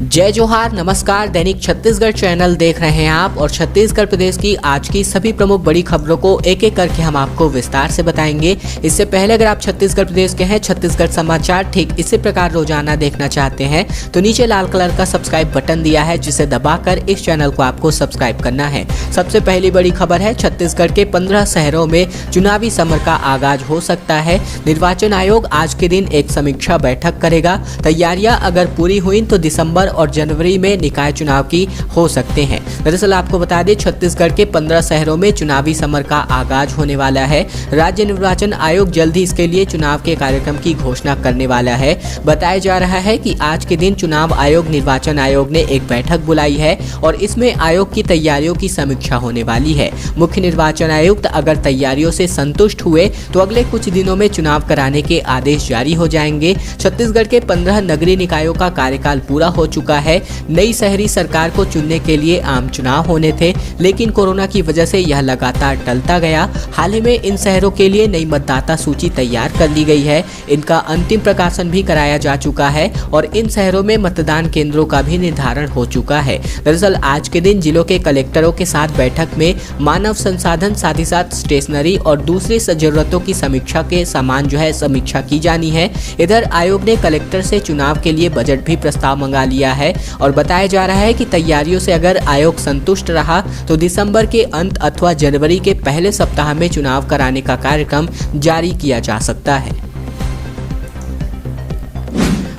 जय जोहार, नमस्कार। दैनिक छत्तीसगढ़ चैनल देख रहे हैं आप और छत्तीसगढ़ प्रदेश की आज की सभी प्रमुख बड़ी खबरों को एक एक करके हम आपको विस्तार से बताएंगे। इससे पहले अगर आप छत्तीसगढ़ प्रदेश के हैं, छत्तीसगढ़ समाचार ठीक इसी प्रकार रोजाना देखना चाहते हैं तो नीचे लाल कलर का सब्सक्राइब बटन दिया है, जिसे दबाकर इस चैनल को आपको सब्सक्राइब करना है। सबसे पहली बड़ी खबर है, छत्तीसगढ़ के 15 शहरों में चुनावी समर का आगाज हो सकता है। निर्वाचन आयोग आज के दिन एक समीक्षा बैठक करेगा। तैयारियां अगर पूरी हुई तो दिसंबर और जनवरी में निकाय चुनाव की हो सकते हैं। दरअसल आपको बता दें, छत्तीसगढ़ के 15 शहरों में चुनावी समर का आगाज होने वाला है। राज्य निर्वाचन आयोग जल्द ही इसके लिए चुनाव के कार्यक्रम की घोषणा करने वाला है। बताया जा रहा है कि आज के दिन चुनाव आयोग निर्वाचन आयोग ने एक बैठक बुलाई है और इसमें आयोग की तैयारियों की समीक्षा होने वाली है। मुख्य निर्वाचन आयुक्त अगर तैयारियों से संतुष्ट हुए तो अगले कुछ दिनों में चुनाव कराने के आदेश जारी हो जाएंगे। छत्तीसगढ़ के 15 नगरीय निकायों का कार्यकाल पूरा हो चुका है। नई शहरी सरकार को चुनने के लिए आम चुनाव होने थे, लेकिन कोरोना की वजह से यह लगातार टलता गया। हाल ही में इन शहरों के लिए नई मतदाता सूची तैयार कर ली गई है। इनका अंतिम प्रकाशन भी कराया जा चुका है और इन शहरों में मतदान केंद्रों का भी निर्धारण हो चुका है। दरअसल आज के दिन जिलों के कलेक्टरों के साथ बैठक में मानव संसाधन, साथ ही साथ स्टेशनरी और दूसरी जरूरतों की समीक्षा के समान समीक्षा की जानी है। इधर आयोग ने कलेक्टर से चुनाव के लिए बजट भी प्रस्ताव मंगा लिया है और बताया जा रहा है कि तैयारियों से अगर आयोग संतुष्ट रहा तो दिसंबर के अंत अथवा जनवरी के पहले सप्ताह में चुनाव कराने का कार्यक्रम जारी किया जा सकता है।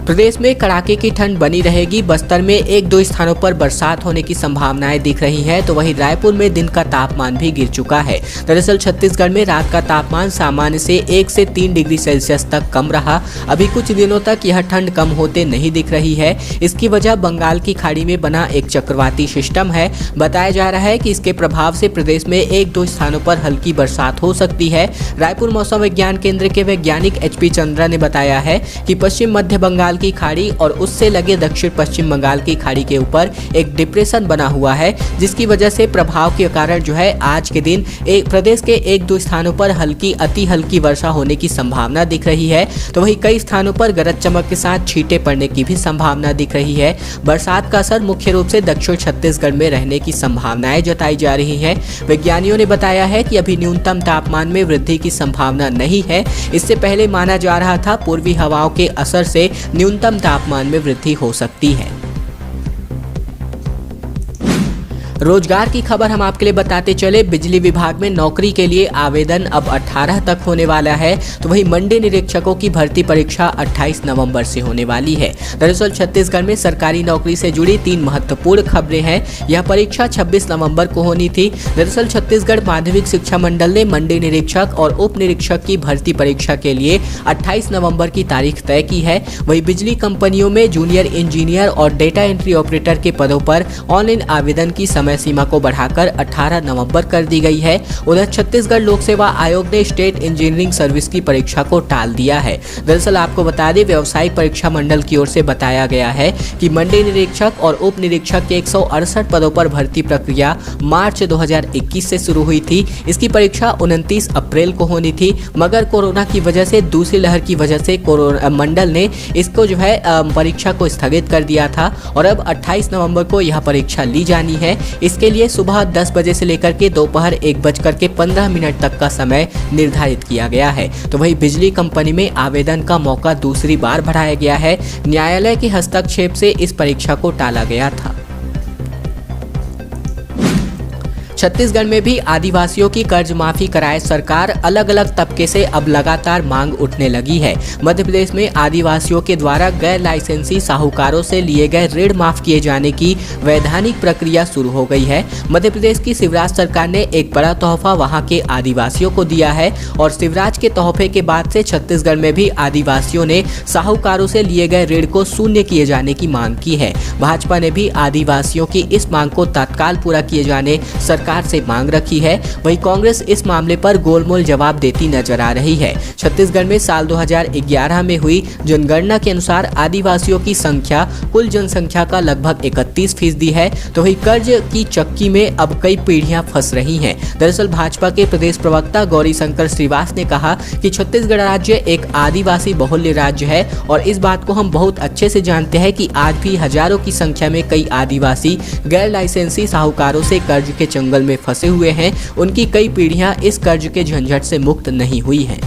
प्रदेश में कड़ाके की ठंड बनी रहेगी। बस्तर में 1-2 स्थानों पर बरसात होने की संभावनाएं दिख रही हैं, तो वहीं रायपुर में दिन का तापमान भी गिर चुका है। दरअसल छत्तीसगढ़ में रात का तापमान सामान्य से 1 से 3 डिग्री सेल्सियस तक कम रहा। अभी कुछ दिनों तक यह ठंड कम होते नहीं दिख रही है। इसकी वजह बंगाल की खाड़ी में बना एक चक्रवाती सिस्टम है। बताया जा रहा है कि इसके प्रभाव से प्रदेश में 1-2 स्थानों पर हल्की बरसात हो सकती है। रायपुर मौसम विज्ञान केंद्र के वैज्ञानिक HP चंद्रा ने बताया है कि पश्चिम मध्य बंगाल की खाड़ी और उससे लगे दक्षिण पश्चिम बंगाल की खाड़ी के ऊपर एक डिप्रेशन बना हुआ है, जिसकी वजह से प्रभाव के कारण आज के दिन प्रदेश के 1-2 स्थानों पर हल्की अति हल्की वर्षा होने की संभावना दिख रही है। तो वहीं कई स्थानों पर गरज चमक के साथ छींटे पड़ने की भी संभावना दिख रही है। बरसात का असर मुख्य रूप से दक्षिण छत्तीसगढ़ में रहने की संभावनाएं जताई जा रही है। वैज्ञानिकों ने बताया है कि अभी न्यूनतम तापमान में वृद्धि की संभावना नहीं है। इससे पहले माना जा रहा था पूर्वी हवाओं के असर से न्यूनतम तापमान में वृद्धि हो सकती है। रोजगार की खबर हम आपके लिए बताते चले। बिजली विभाग में नौकरी के लिए आवेदन अब 18 तक होने वाला है, तो वहीं मंडी निरीक्षकों की भर्ती परीक्षा 28 नवंबर से होने वाली है। दरअसल छत्तीसगढ़ में सरकारी नौकरी से जुड़ी 3 महत्वपूर्ण खबरें हैं। यह परीक्षा 26 नवंबर को होनी थी। दरअसल छत्तीसगढ़ माध्यमिक शिक्षा मंडल ने मंडी निरीक्षक और उप निरीक्षक की भर्ती परीक्षा के लिए 28 नवंबर की तारीख तय की है। वहीं बिजली कंपनियों में जूनियर इंजीनियर और डेटा एंट्री ऑपरेटर के पदों पर ऑनलाइन आवेदन की समय सीमा को बढ़ाकर 18 नवंबर कर दी गई है। उधर छत्तीसगढ़ लोक सेवा आयोग ने स्टेट इंजीनियरिंग सर्विस की परीक्षा को टाल दिया है। दरअसल आपको बता दें, व्यावसायिक परीक्षा मंडल की ओर से बताया गया है कि मंडी निरीक्षक और उप निरीक्षक के 168 पदों पर भर्ती प्रक्रिया मार्च 2021 से शुरू हुई थी। इसकी परीक्षा 29 अप्रैल को होनी थी, मगर कोरोना की वजह से, दूसरी लहर की वजह से मंडल ने इसको परीक्षा को स्थगित कर दिया था और अब 28 नवंबर को यह परीक्षा ली जानी है। इसके लिए सुबह 10 बजे से लेकर के दोपहर 1:15 तक का समय निर्धारित किया गया है। तो वहीं बिजली कंपनी में आवेदन का मौका दूसरी बार बढ़ाया गया है। न्यायालय के हस्तक्षेप से इस परीक्षा को टाला गया था। छत्तीसगढ़ में भी आदिवासियों की कर्ज माफी कराए सरकार। अलग अलग तबके से अब लगातार मांग उठने लगी है। मध्य प्रदेश में आदिवासियों के द्वारा गैर लाइसेंसी साहूकारों से लिए गए ऋण माफ किए जाने की वैधानिक प्रक्रिया शुरू हो गई है। मध्य प्रदेश की शिवराज सरकार ने एक बड़ा तोहफा वहां के आदिवासियों को दिया है और शिवराज के तोहफे के बाद से छत्तीसगढ़ में भी आदिवासियों ने साहूकारों से लिए गए ऋण को शून्य किए जाने की मांग की है। भाजपा ने भी आदिवासियों की इस मांग को तत्काल पूरा किए जाने सरकार सरकार से मांग रखी है, वहीं कांग्रेस इस मामले पर गोलमोल जवाब देती नजर आ रही है। छत्तीसगढ़ में साल 2011 में हुई जनगणना के अनुसार आदिवासियों की संख्या कुल जनसंख्या का लगभग 31% है, तो वही कर्ज की चक्की में अब कई पीढ़ियां फंस रही हैं। दरअसल भाजपा के प्रदेश प्रवक्ता गौरीशंकर श्रीवास ने कहा कि छत्तीसगढ़ राज्य एक आदिवासी बहुल्य राज्य है और इस बात को हम बहुत अच्छे से जानते हैं कि आज भी हजारों की संख्या में कई आदिवासी गैर लाइसेंसी साहूकारों से कर्ज के चंगल में फंसे हुए हैं। उनकी कई पीढ़ियां इस कर्ज के झंझट से मुक्त नहीं हुई हैं।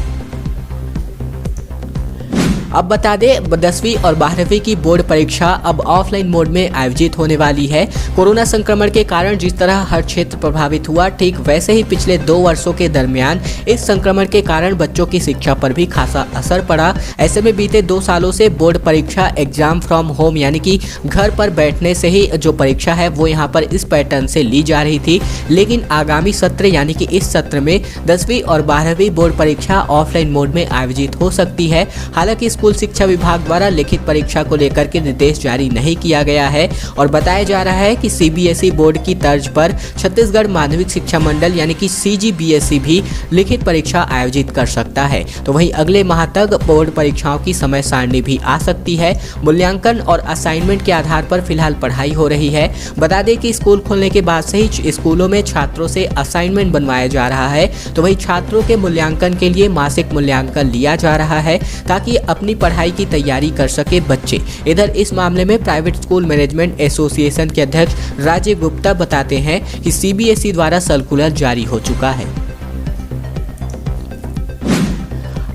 अब बता दें, 10वीं और 12वीं की बोर्ड परीक्षा अब ऑफलाइन मोड में आयोजित होने वाली है। कोरोना संक्रमण के कारण जिस तरह हर क्षेत्र प्रभावित हुआ, ठीक वैसे ही पिछले 2 वर्षों के दरमियान इस संक्रमण के कारण बच्चों की शिक्षा पर भी खासा असर पड़ा। ऐसे में बीते 2 सालों से बोर्ड परीक्षा एग्जाम फ्रॉम होम यानी कि घर पर बैठने से ही जो परीक्षा है वो यहाँ पर इस पैटर्न से ली जा रही थी, लेकिन आगामी सत्र यानी कि इस सत्र में 10वीं और 12वीं बोर्ड परीक्षा ऑफलाइन मोड में आयोजित हो सकती है। हालांकि स्कूल शिक्षा विभाग द्वारा लिखित परीक्षा को लेकर के निर्देश जारी नहीं किया गया है और बताया जा रहा है कि सीबीएसई बोर्ड की तर्ज पर छत्तीसगढ़ माध्यमिक शिक्षा मंडल यानी कि सीजीबीएसई भी लिखित परीक्षा आयोजित कर सकता है। तो वहीं अगले माह तक बोर्ड परीक्षाओं की समय सारणी भी आ सकती है। मूल्यांकन और असाइनमेंट के आधार पर फिलहाल पढ़ाई हो रही है। बता दें कि स्कूल खोलने के बाद से ही स्कूलों में छात्रों से असाइनमेंट बनवाया जा रहा है, तो वहीं छात्रों के मूल्यांकन के लिए मासिक मूल्यांकन लिया जा रहा है ताकि अपनी पढ़ाई की तैयारी कर सके बच्चे। इधर इस मामले में प्राइवेट स्कूल मैनेजमेंट एसोसिएशन के अध्यक्ष राजीव गुप्ता बताते हैं कि सीबीएसई द्वारा सर्कुलर जारी हो चुका है।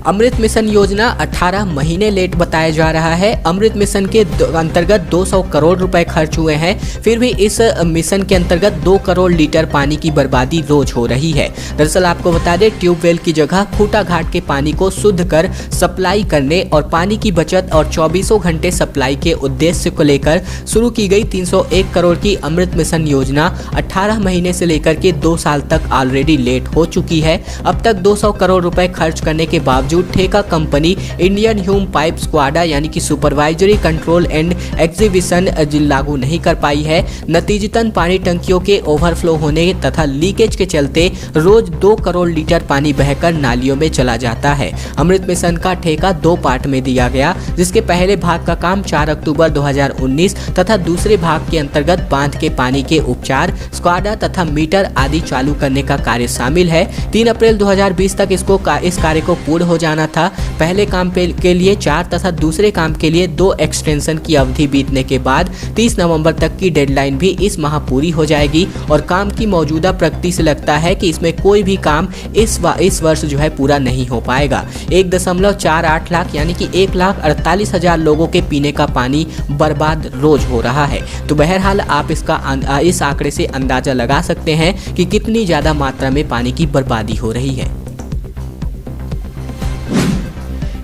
अमृत मिशन योजना 18 महीने लेट बताया जा रहा है। अमृत मिशन के अंतर्गत 200 करोड़ रुपए खर्च हुए हैं, फिर भी इस मिशन के अंतर्गत 2 करोड़ लीटर पानी की बर्बादी रोज हो रही है। दरअसल आपको बता दें, ट्यूबवेल की जगह खूटा घाट के पानी को शुद्ध कर सप्लाई करने और पानी की बचत और 24 घंटे सप्लाई के उद्देश्य को लेकर शुरू की गई 301 करोड़ की अमृत मिशन योजना 18 महीने से लेकर के 2 साल तक ऑलरेडी लेट हो चुकी है। अब तक 200 करोड़ रुपए खर्च करने के बावजूद ठेका कंपनी इंडियन ह्यूम पाइप स्क्वाडा यानी कि सुपरवाइजरी कंट्रोल एंड एग्जीबिशन लागू नहीं कर पाई है। नतीजतन पानी टंकियों के ओवरफ्लो होने तथा लीकेज के चलते रोज 2 करोड़ लीटर पानी बहकर नालियों में चला जाता है। अमृत मिशन का ठेका 2 पार्ट में दिया गया, जिसके पहले भाग का काम 4 अक्टूबर 2019 तथा दूसरे भाग के अंतर्गत बांध के पानी के उपचार, स्क्वाडा तथा मीटर आदि चालू करने का कार्य शामिल है। 3 अप्रैल 2020 तक इस कार्य को पूर्ण हो जाना था। पहले काम के लिए 4 तथा दूसरे काम के लिए 2 एक्सटेंशन की अवधि बीतने के बाद 30 नवंबर तक की डेडलाइन भी इस माह पूरी हो जाएगी और काम की मौजूदा प्रगति से लगता है कि इसमें कोई भी काम इस वर्ष जो है पूरा नहीं हो पाएगा। 1.48 लाख यानी कि 1,48,000 लोगों के पीने का पानी बर्बाद रोज हो रहा है। तो बहरहाल आप इस आंकड़े से अंदाजा लगा सकते हैं कि कितनी ज्यादा मात्रा में पानी की बर्बादी हो रही है।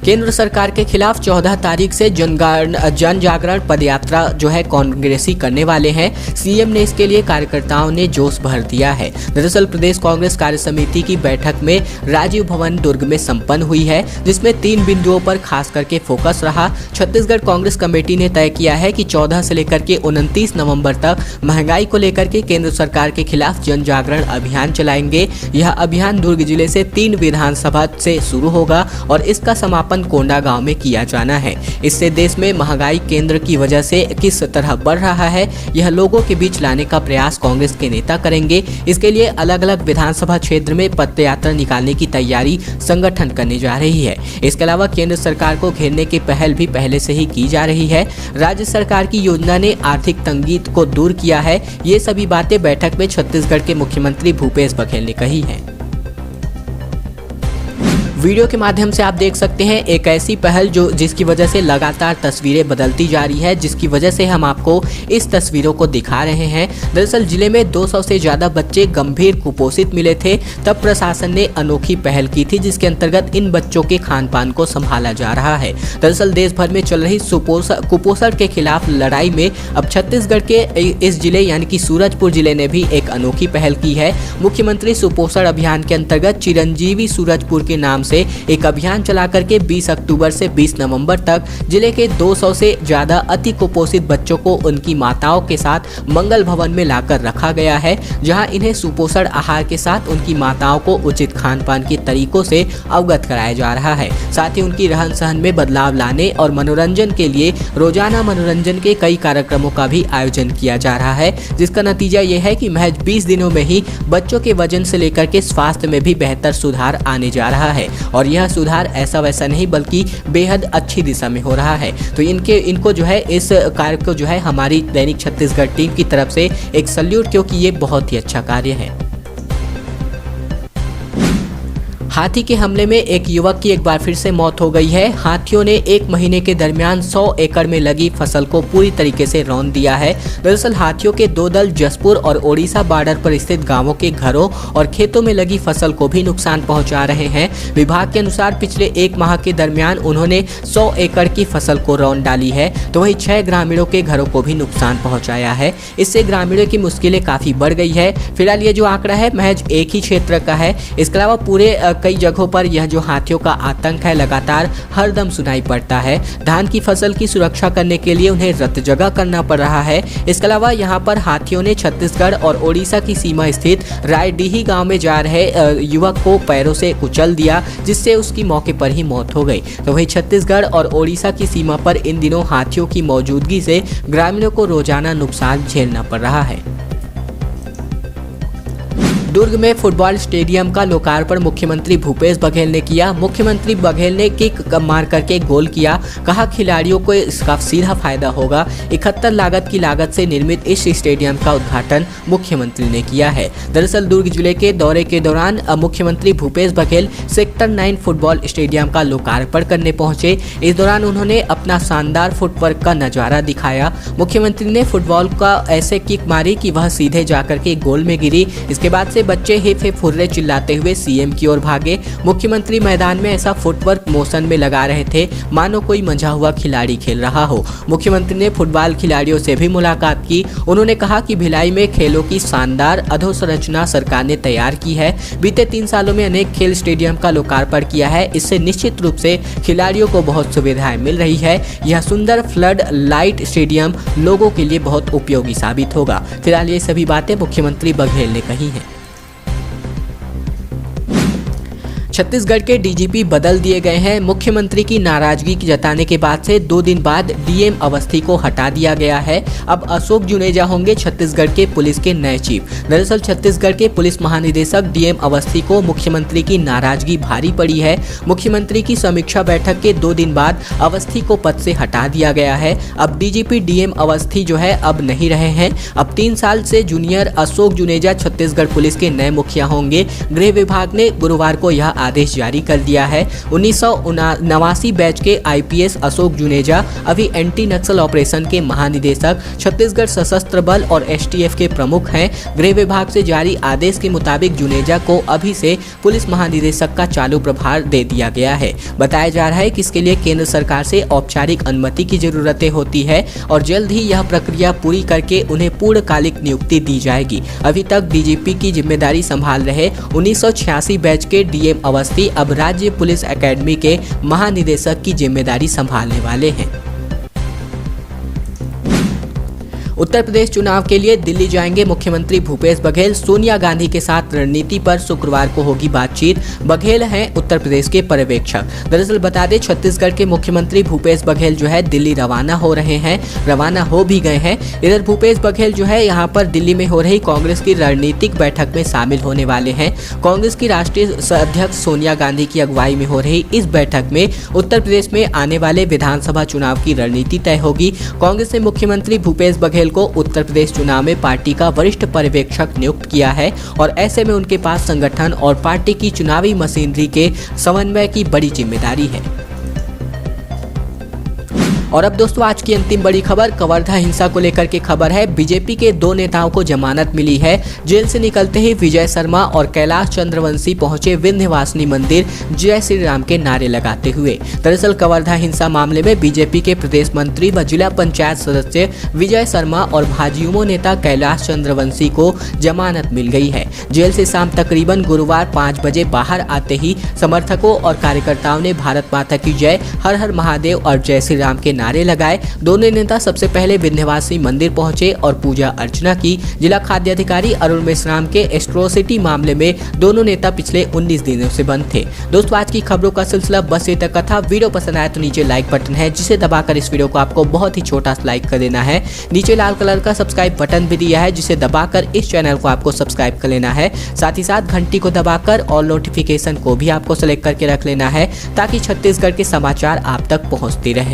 केंद्र सरकार के खिलाफ 14 तारीख से जन जागरण पदयात्रा जो है कांग्रेसी करने वाले हैं। सीएम ने इसके लिए कार्यकर्ताओं ने जोश भर दिया है। दरअसल प्रदेश कांग्रेस कार्य समिति की बैठक में राजीव भवन दुर्ग में संपन्न हुई है, जिसमें 3 बिंदुओं पर खास करके फोकस रहा। छत्तीसगढ़ कांग्रेस कमेटी ने तय किया है कि 14 से लेकर के 29 नवंबर तक महंगाई को लेकर के केंद्र सरकार के खिलाफ जन जागरण अभियान चलाएंगे। यह अभियान दुर्ग जिले से 3 विधानसभा से शुरू होगा और इसका समापन कोंडागांव में किया जाना है। इससे देश में महंगाई केंद्र की वजह से किस तरह बढ़ रहा है, यह लोगों के बीच लाने का प्रयास कांग्रेस के नेता करेंगे। इसके लिए अलग अलग विधानसभा क्षेत्र में पदयात्रा निकालने की तैयारी संगठन करने जा रही है। इसके अलावा केंद्र सरकार को घेरने की पहल भी पहले से ही की जा रही है। राज्य सरकार की योजना ने आर्थिक तंगी को दूर किया है। ये सभी बातें बैठक में छत्तीसगढ़ के मुख्यमंत्री भूपेश बघेल ने कही है। वीडियो के माध्यम से आप देख सकते हैं एक ऐसी पहल जिसकी वजह से लगातार तस्वीरें बदलती जा रही है, जिसकी वजह से हम आपको इस तस्वीरों को दिखा रहे हैं। दरअसल जिले में 200 से ज्यादा बच्चे गंभीर कुपोषित मिले थे, तब प्रशासन ने अनोखी पहल की थी जिसके अंतर्गत इन बच्चों के खान पान को संभाला जा रहा है। दरअसल देश भर में चल रही कुपोषण के खिलाफ लड़ाई में अब छत्तीसगढ़ के इस जिले यानी कि सूरजपुर जिले ने भी एक अनोखी पहल की है। मुख्यमंत्री सुपोषण अभियान के अंतर्गत चिरंजीवी सूरजपुर के नाम से एक अभियान चला करके 20 अक्टूबर से 20 नवंबर तक जिले के 200 से ज्यादा अति कुपोषित बच्चों को उनकी माताओं के साथ मंगल भवन में लाकर रखा गया है, जहां इन्हें सुपोषण आहार के साथ उनकी माताओं को उचित खान पान के तरीकों से अवगत कराया जा रहा है। साथ ही उनकी रहन सहन में बदलाव लाने और मनोरंजन के लिए रोजाना मनोरंजन के कई कार्यक्रमों का भी आयोजन किया जा रहा है, जिसका नतीजा ये है कि महज 20 दिनों में ही बच्चों के वजन से लेकर के स्वास्थ्य में भी बेहतर सुधार आने जा रहा है। और यह सुधार ऐसा वैसा नहीं बल्कि बेहद अच्छी दिशा में हो रहा है। तो इनको जो है इस कार्य को जो है हमारी दैनिक छत्तीसगढ़ टीम की तरफ से एक सल्यूट, क्योंकि ये बहुत ही अच्छा कार्य है। हाथी के हमले में एक युवक की एक बार फिर से मौत हो गई है। हाथियों ने एक महीने के दरमियान 100 एकड़ में लगी फसल को पूरी तरीके से रौंद दिया है। दरअसल हाथियों के दो दल जसपुर और ओडिशा बॉर्डर पर स्थित गांवों के घरों और खेतों में लगी फसल को भी नुकसान पहुंचा रहे हैं। विभाग के अनुसार पिछले एक माह के दरमियान उन्होंने 100 एकड़ की फसल को रौंद डाली है, तो वहीं 6 ग्रामीणों के घरों को भी नुकसान पहुँचाया है। इससे ग्रामीणों की मुश्किलें काफी बढ़ गई है। फिलहाल ये जो आंकड़ा है महज एक ही क्षेत्र का है। इसके अलावा पूरे कई जगहों पर यह जो हाथियों का आतंक है लगातार हर दम सुनाई पड़ता है। धान की फसल की सुरक्षा करने के लिए उन्हें रत जगह करना पड़ रहा है। इसके अलावा यहाँ पर हाथियों ने छत्तीसगढ़ और ओडिशा की सीमा स्थित रायडीही गांव में जा रहे युवक को पैरों से कुचल दिया, जिससे उसकी मौके पर ही मौत हो गई। तो वहीं छत्तीसगढ़ और ओडिशा की सीमा पर इन दिनों हाथियों की मौजूदगी से ग्रामीणों को रोजाना नुकसान झेलना पड़ रहा है। दुर्ग में फुटबॉल स्टेडियम का लोकार्पण मुख्यमंत्री भूपेश बघेल ने किया। मुख्यमंत्री बघेल ने किक मार करके गोल किया। कहा खिलाड़ियों को इसका सीधा फायदा होगा। 71 लागत की लागत से निर्मित इस स्टेडियम का उद्घाटन मुख्यमंत्री ने किया है। दरअसल दुर्ग जिले के दौरे के दौरान मुख्यमंत्री Bhupesh Baghel sector 9 football stadium का लोकार्पण करने पहुंचे। इस दौरान उन्होंने अपना शानदार फुटवर्क का नजारा दिखाया। मुख्यमंत्री ने फुटबॉल का ऐसे किक मारी कि वह सीधे जाकर के गोल में गिरी। इसके बाद से बच्चे हिप हिप हुर्रे चिल्लाते हुए सीएम की ओर भागे। मुख्यमंत्री मैदान में ऐसा फुटवर्क मोशन में लगा रहे थे मानो कोई मंझा हुआ खिलाड़ी खेल रहा हो। मुख्यमंत्री ने फुटबॉल खिलाड़ियों से भी मुलाकात की। उन्होंने कहा कि भिलाई में खेलों की शानदार अधोसंरचना सरकार ने तैयार की है। बीते 3 सालों में अनेक खेल स्टेडियम का लोकार्पण किया है। इससे निश्चित रूप से खिलाड़ियों को बहुत सुविधाएं मिल रही है। यह सुंदर फ्लड लाइट स्टेडियम लोगों के लिए बहुत उपयोगी साबित होगा। फिलहाल ये सभी बातें मुख्यमंत्री बघेल ने कही हैं। छत्तीसगढ़ के डीजीपी बदल दिए गए हैं। मुख्यमंत्री की नाराजगी जताने के बाद से 2 दिन बाद डीएम अवस्थी को हटा दिया गया है। अब अशोक जुनेजा होंगे छत्तीसगढ़ के पुलिस के नए चीफ। दरअसल छत्तीसगढ़ के पुलिस महानिदेशक डीएम अवस्थी को मुख्यमंत्री की नाराजगी भारी पड़ी है। मुख्यमंत्री की समीक्षा बैठक के 2 दिन बाद अवस्थी को पद से हटा दिया गया है। अब डीजीपी डीएम अवस्थी जो है अब नहीं रहे हैं। अब 3 साल से जूनियर अशोक जुनेजा छत्तीसगढ़ पुलिस के नए मुखिया होंगे। गृह विभाग ने गुरुवार को यह आदेश जारी कर दिया है। 1989 बैच के आईपीएस अशोक जुनेजा अभी एंटी नक्सल ऑपरेशन के महानिदेशक, छत्तीसगढ़ सशस्त्र बल और एसटीएफ के प्रमुख हैं। गृह विभाग से जारी आदेश के मुताबिक जुनेजा को अभी से पुलिस महानिदेशक का चालू प्रभार दे दिया गया है। बताया जा रहा है कि इसके लिए केंद्र सरकार से औपचारिक अनुमति की जरूरतें होती है और जल्द ही यह प्रक्रिया पूरी करके उन्हें पूर्णकालिक नियुक्ति दी जाएगी। अभी तक डीजीपी की जिम्मेदारी संभाल रहे 1986 बैच के डीएम अवस्थी अब राज्य पुलिस एकेडमी के महानिदेशक की जिम्मेदारी संभालने वाले हैं। उत्तर प्रदेश चुनाव के लिए दिल्ली जाएंगे मुख्यमंत्री भूपेश बघेल। सोनिया गांधी के साथ रणनीति पर शुक्रवार को होगी बातचीत। बघेल हैं उत्तर प्रदेश के पर्यवेक्षक। दरअसल बता दें छत्तीसगढ़ के मुख्यमंत्री भूपेश बघेल जो है दिल्ली रवाना हो रहे हैं, रवाना हो भी गए हैं। इधर भूपेश बघेल जो है यहाँ पर दिल्ली में हो रही कांग्रेस की रणनीतिक बैठक में शामिल होने वाले हैं। कांग्रेस की राष्ट्रीय अध्यक्ष सोनिया गांधी की अगुवाई में हो रही इस बैठक में उत्तर प्रदेश में आने वाले विधानसभा चुनाव की रणनीति तय होगी। कांग्रेस ने मुख्यमंत्री भूपेश बघेल को उत्तर प्रदेश चुनाव में पार्टी का वरिष्ठ पर्यवेक्षक नियुक्त किया है और ऐसे में उनके पास संगठन और पार्टी की चुनावी मशीनरी के समन्वय की बड़ी जिम्मेदारी है। और अब दोस्तों आज की अंतिम बड़ी खबर कवर्धा हिंसा को लेकर के खबर है। बीजेपी के 2 नेताओं को जमानत मिली है। जेल से निकलते ही विजय शर्मा और कैलाश चंद्रवंशी पहुंचे विंध्यवासिनी मंदिर जय श्री राम के नारे लगाते हुए। दरअसल कवर्धा हिंसा मामले में बीजेपी के प्रदेश मंत्री व जिला पंचायत सदस्य विजय शर्मा और भाजयुमो नेता कैलाश चंद्रवंशी को जमानत मिल गई है। जेल से शाम तकरीबन गुरुवार 5 बजे बाहर आते ही समर्थकों और कार्यकर्ताओं ने भारत माता की जय, हर हर महादेव और जय श्री राम के नारे लगाए। दोनों नेता सबसे पहले विंध्यवासिनी मंदिर पहुंचे और पूजा अर्चना की। जिला खाद्य अधिकारी अरुण मेश्राम के एट्रोसिटी मामले में दोनों नेता पिछले 19 दिनों से बंद थे। दोस्तों आज की खबरों का सिलसिला बस ये तक का था। वीडियो पसंद आया तो नीचे लाइक बटन है जिसे दबाकर इस वीडियो को आपको बहुत ही छोटा सा लाइक कर देना है। नीचे लाल कलर का सब्सक्राइब बटन भी दिया है जिसे दबाकर इस चैनल को आपको सब्सक्राइब कर लेना है। साथ ही साथ घंटी को दबाकर ऑल नोटिफिकेशन को भी आपको सेलेक्ट करके रख लेना है ताकि छत्तीसगढ़ के समाचार आप तक पहुंचते रहे।